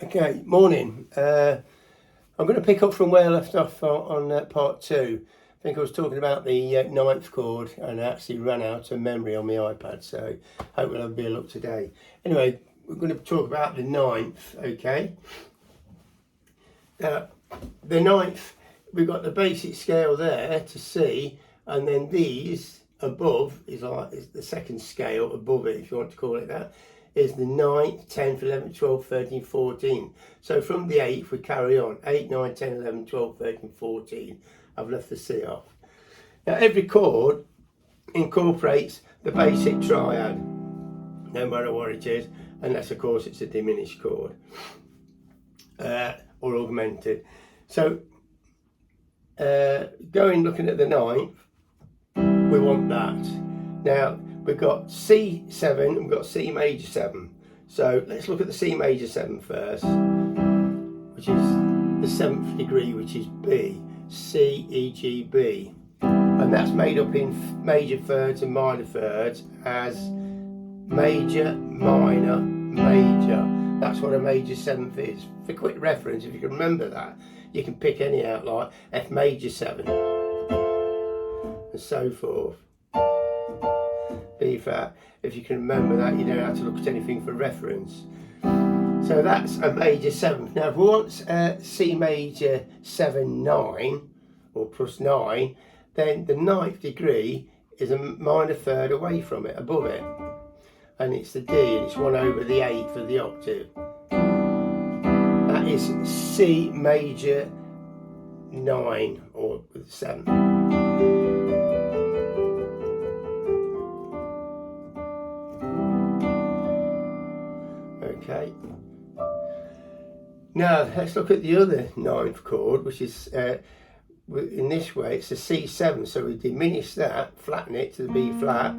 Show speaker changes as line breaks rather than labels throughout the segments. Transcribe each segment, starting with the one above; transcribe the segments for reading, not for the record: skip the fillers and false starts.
Okay, morning. I'm going to pick up from where I left off on part two. I think I was talking about the ninth chord and I actually ran out of memory on my iPad, so hope we'll have a bit of luck today. Anyway, we're going to talk about the ninth, okay? The ninth, we've got the basic scale there to C, and then these above is the second scale above it, if you want to call it that, is the 9th, 10th, 11th, 12th, 13th, 14th. So from the 8th we carry on, 8, 9, 10, 11, 12, 13, 14. I've left the C off. Now every chord incorporates the basic triad, no matter what it is, unless of course it's a diminished chord or augmented. So looking at the 9th, we want that. Now we've got C7 and we've got C major 7. So let's look at the C major 7 first, which is the 7th degree, which is B, C, E, G, B. And that's made up in major thirds and minor thirds as major, minor, major. That's what a major 7th is. For quick reference, if you can remember that, you can pick any out like F major 7 and so forth. B flat. If you can remember that, you don't have to look at anything for reference. So that's a major 7th. Now if we want C major 7, 9 or plus 9, then the 9th degree is a minor third away from it, above it, and it's the D, and it's 1 over the 8th of the octave. That is C major 9 or 7. Okay. Now let's look at the other 9th chord, which is in this way it's a C7, so we diminish that, flatten it to the B flat,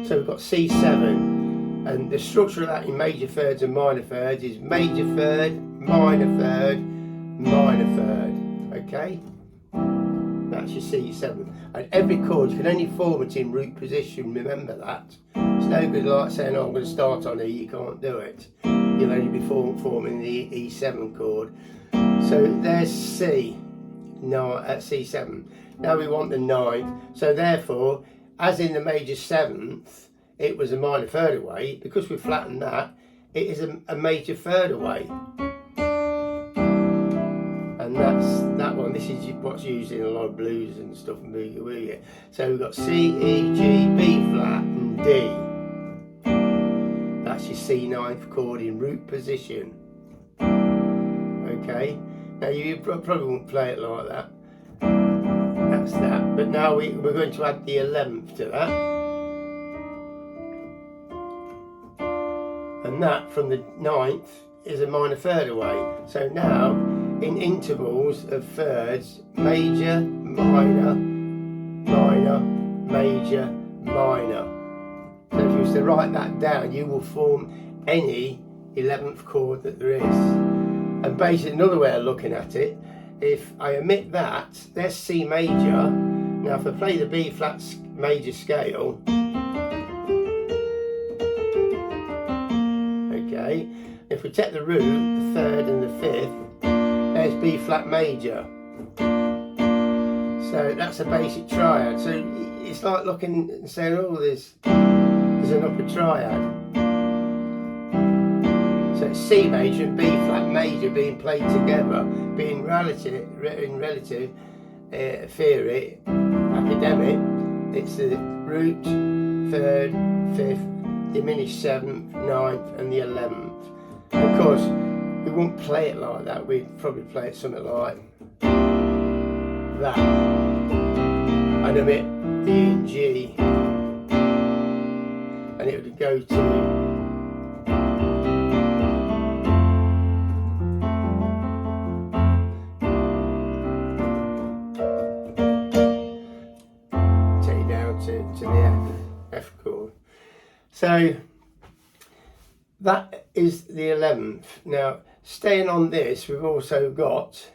so we've got C7, and the structure of that in major thirds and minor thirds is major third, minor third, minor third. Okay, that's your C7, and every chord you can only form it in root position. Remember that. It's no good like saying, oh, I'm going to start on E. You can't do it. You'll only be forming the E7 chord. So there's C. No, at C7. Now we want the 9th. So therefore, as in the major 7th, it was a minor third away. Because we flattened that, it is a major third away. And that's that one. This is what's used in a lot of blues and stuff and boogie woogie. So we've got C, E, G, B flat and D. That's your C 9th chord in root position. Okay. Now you probably won't play it like that. That's that. But now we're going to add the 11th to that. And that from the 9th is a minor third away. So now in intervals of thirds, major, minor, minor, major, minor. So if you was to write that down, you will form any 11th chord that there is. And basically another way of looking at it, if I omit that, there's C major. Now if I play the B flat major scale, okay, if we take the root, the 3rd and the 5th, there's B flat major. So that's a basic triad. So it's like looking and saying, oh, there's an upper triad. So it's C major and B flat major being played together, being in relative theory, academic, it's the root, 3rd, 5th, diminished 7th, 9th and the 11th. Of course, we won't play it like that, we'd probably play it something like that. And omit the E and G, and it would go to the F chord. So that is the 11th. Now staying on this, we've also got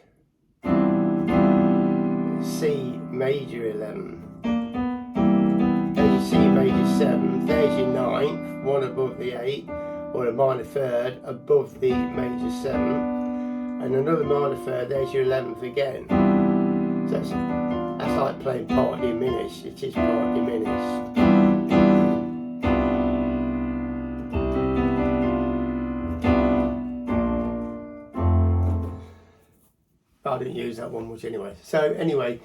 C major 11. There's your C major 7, there's your 9th, one above the 8, or or a minor third above the major 7, and another minor third, there's your 11th again. So that's like playing part diminished. It is part diminished. I didn't use that one much anyway. So anyway,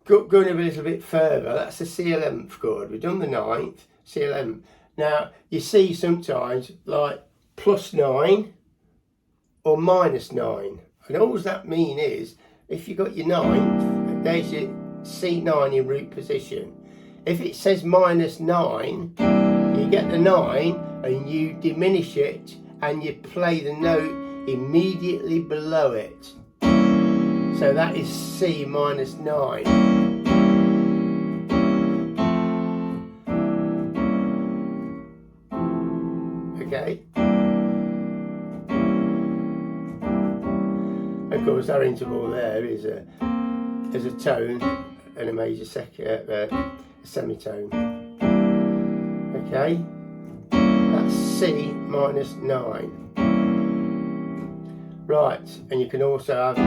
going a little bit further, that's the C11th chord. We've done the 9th, C11th. Now, you see sometimes like +9 or -9. And all that mean is, if you got your 9th, there's your C9 in root position. If it says -9, you get the 9 and you diminish it and you play the note immediately below it. So that is C -9. Okay. Of course, our interval there is a tone and a major semitone. Okay, that's C -9. Right, and you can also have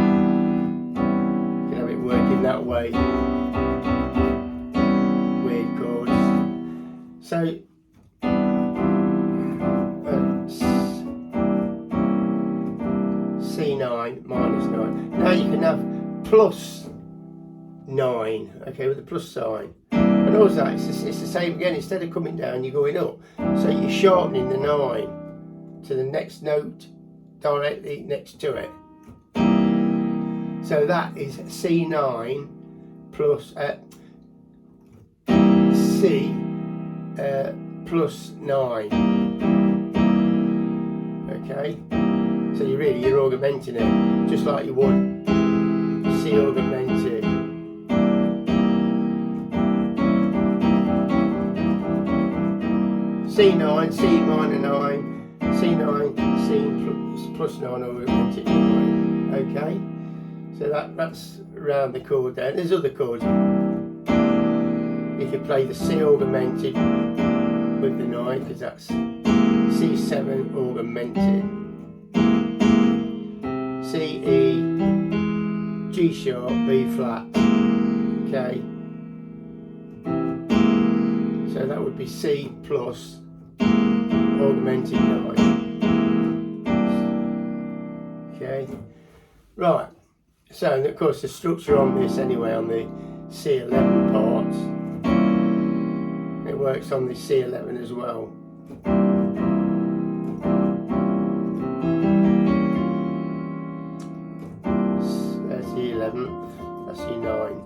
it working that way. Weird chords. So C9 -9. Now you can have +9, okay, with the plus sign. And also it's the same again. Instead of coming down, you're going up. So you're sharpening the 9 to the next note directly next to it. So that is C9 plus C +9. Okay, so you're augmenting it just like you would C augmented. C9, C -9, C9, C +9 augmented 9. Okay. So that's around the chord there. There's other chords. You can play the C augmented with the 9, because that's C7 augmented. C, E, G sharp, B flat. Okay. So that would be C plus augmented 9. Okay. Right. So, and of course, the structure on this anyway, on the C11 part, it works on the C11 as well. That's the 11th, that's the 9th.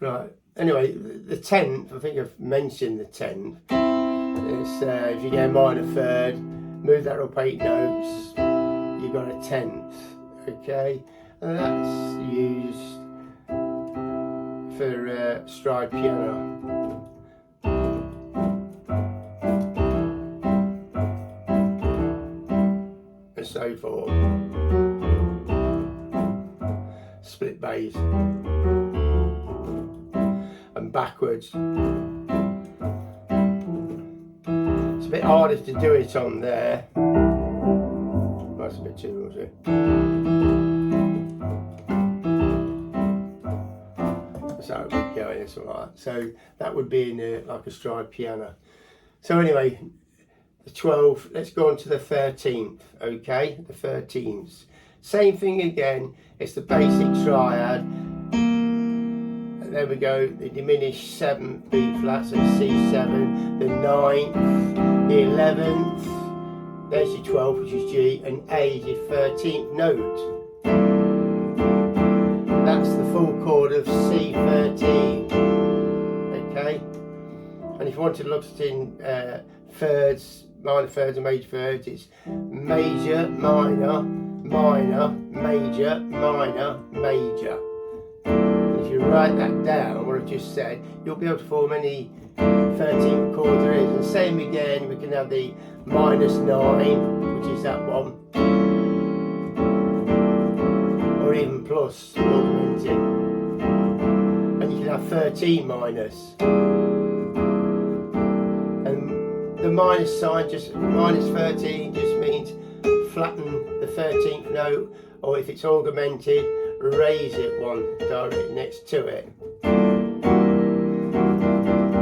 Right. Anyway, the 10th, I think I've mentioned the 10th. It's if you get a minor third, move that up 8 notes, you've got a 10th. Okay, and that's used for stride piano. And so forth. Split bass. And backwards. It's a bit harder to do it on there. That's a bit too rosy. So going and something like that. So that would be in like a stride piano. So anyway, the 12th. Let's go on to the 13th. Okay, the 13th. Same thing again. It's the basic triad. There we go, the diminished 7th B flat, so C7, the 9th, the 11th, there's your 12th, which is G, and A is your 13th note. That's the full chord of C13. Okay? And if you want to look at it in thirds, minor thirds and major thirds, it's major, minor, minor, major, minor, major. If you write that down, what I've just said, you'll be able to form any 13th chord there is. And same again, we can have the -9, which is that one, or plus augmented, and you can have 13 minus, and the minus sign, just minus 13, just means flatten the 13th note, or if it's augmented, raise it one directly next to it.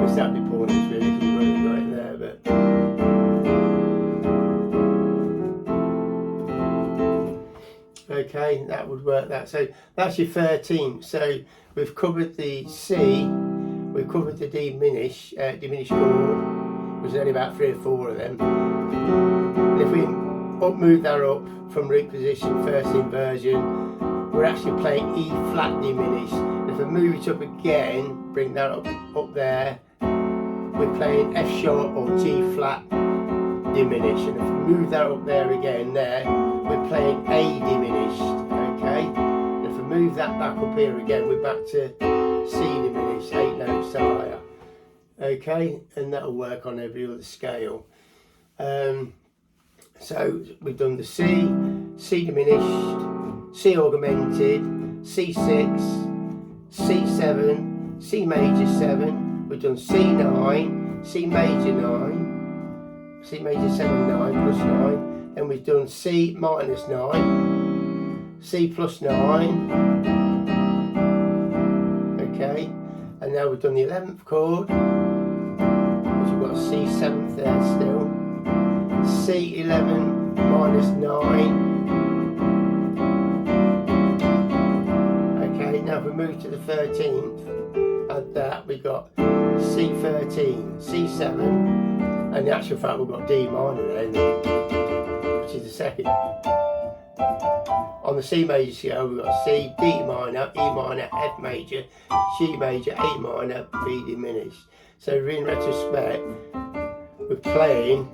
Which that'd be pointless really, because you've already got it there, but okay, that would work that. So that's your 13th. So we've covered the C, we've covered the diminished chord, which is only about 3 or 4 of them. And if we move that up from root position, first inversion, we're actually playing E flat diminished. If we move it up again, bring that up there, we're playing F sharp or G flat diminished. And if we move that up there again, we're playing A diminished. Okay. And if we move that back up here again, we're back to C diminished, 8 notes higher. Okay, and that'll work on every other scale. So we've done the C, C diminished, C augmented, C6, C7, C major 7, we've done C9, C major 9, C major 7, 9 plus 9, then we've done C minus 9, C plus 9, okay, and now we've done the 11th chord, which we've got C7th there still, C11 minus 9. Okay, now if we move to the 13th, at that we've got C13, C7, and in actual fact we've got D minor there, which is the second. On the C major scale we've got C, D minor, E minor, F major, G major, A minor, B diminished. So in retrospect, we're playing,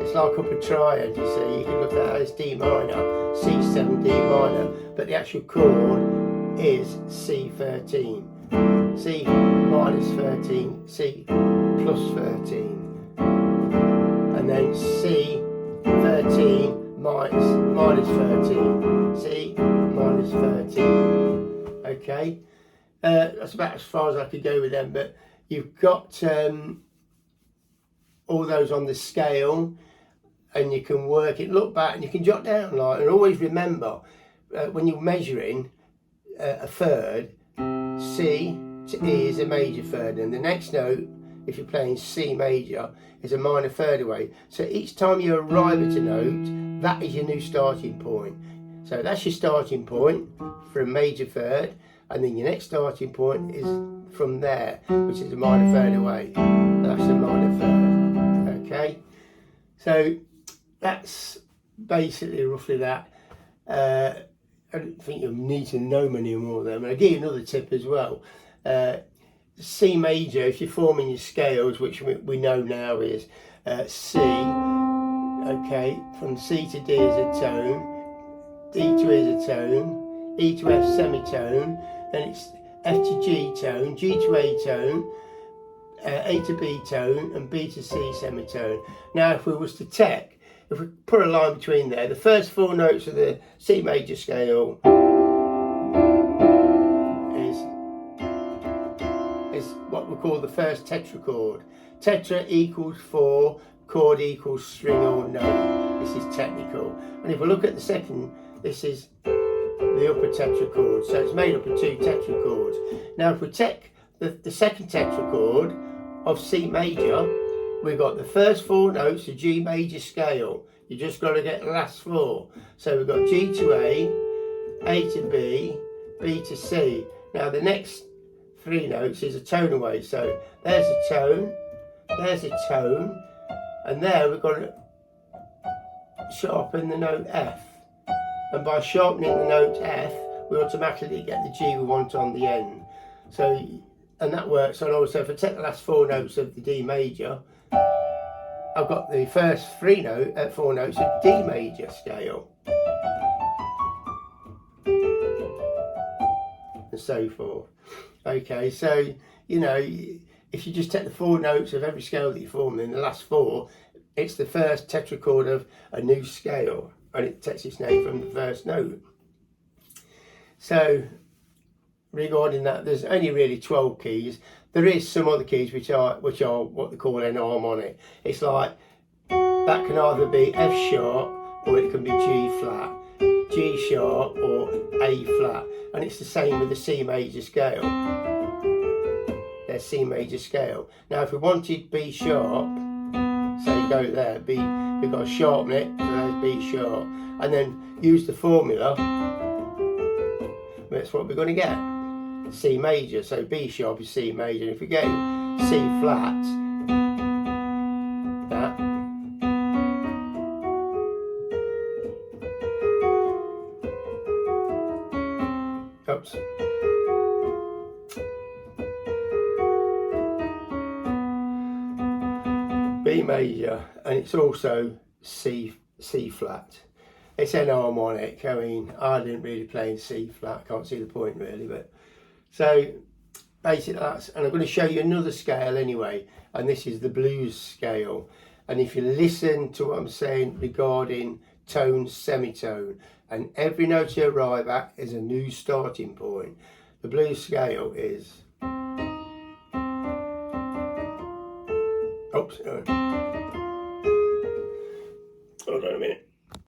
it's like up a triad, you see. You can look at that as D minor, C7, D minor, but the actual chord is C13. C minus 13, C plus 13. And then C13 minus 13, C minus 13. Okay, that's about as far as I could go with them, but you've got all those on the scale, and you can work it, look back, and you can jot down, like, and always remember when you're measuring a third, C to E is a major third, and the next note, if you're playing C major, is a minor third away. So each time you arrive at a note, that is your new starting point. So that's your starting point for a major third, and then your next starting point is from there, which is a minor third away. That's a minor third. Okay, so that's basically roughly that. I don't think you need to know many more of them. And I'll give you another tip as well. C major, if you're forming your scales, which we know now is C, okay, from C to D is a tone, D to E is a tone, E to F semitone, then it's F to G tone, G to A tone, A to B tone, and B to C semitone. Now if we was to take, if we put a line between there, the first 4 notes of the C major scale is what we call the first tetrachord. Tetra equals 4, chord equals string or note. This is technical. And if we look at the second, this is the upper tetrachord. So it's made up of 2 tetrachords. Now if we take the second tetrachord of C major, we've got the first 4 notes of G major scale. You just got to get the last 4. So we've got G to A to B, B to C. Now the next 3 notes is a tone away. So there's a tone, and there we've got to sharpen the note F. And by sharpening the note F, we automatically get the G we want on the end. So, and that works on also, if I take the last 4 notes of the D major, I've got the first 4 notes of D major scale. And so forth. Okay, so, you know, if you just take the 4 notes of every scale that you form in the last 4, it's the first tetrachord of a new scale, and it takes its name from the first note. So regarding that, there's only really 12 keys. There is some other keys which are what they call enharmonic. It's like that can either be F sharp or it can be G flat, G sharp or A flat, and it's the same with the C major scale. There's C major scale. Now if we wanted B sharp, say go there, B, we've got to sharpen it, so there's B sharp, and then use the formula. That's what we're going to get. C major, so B sharp is C major. And if we go C flat, that, oops, B major, and it's also C flat. It's enharmonic. I mean, I didn't really play in C flat. Can't see the point really, but so basically that's. And I'm going to show you another scale anyway, and this is the blues scale. And if you listen to what I'm saying regarding tone, semitone, and every note you arrive at is a new starting point. The blues scale is. Oops.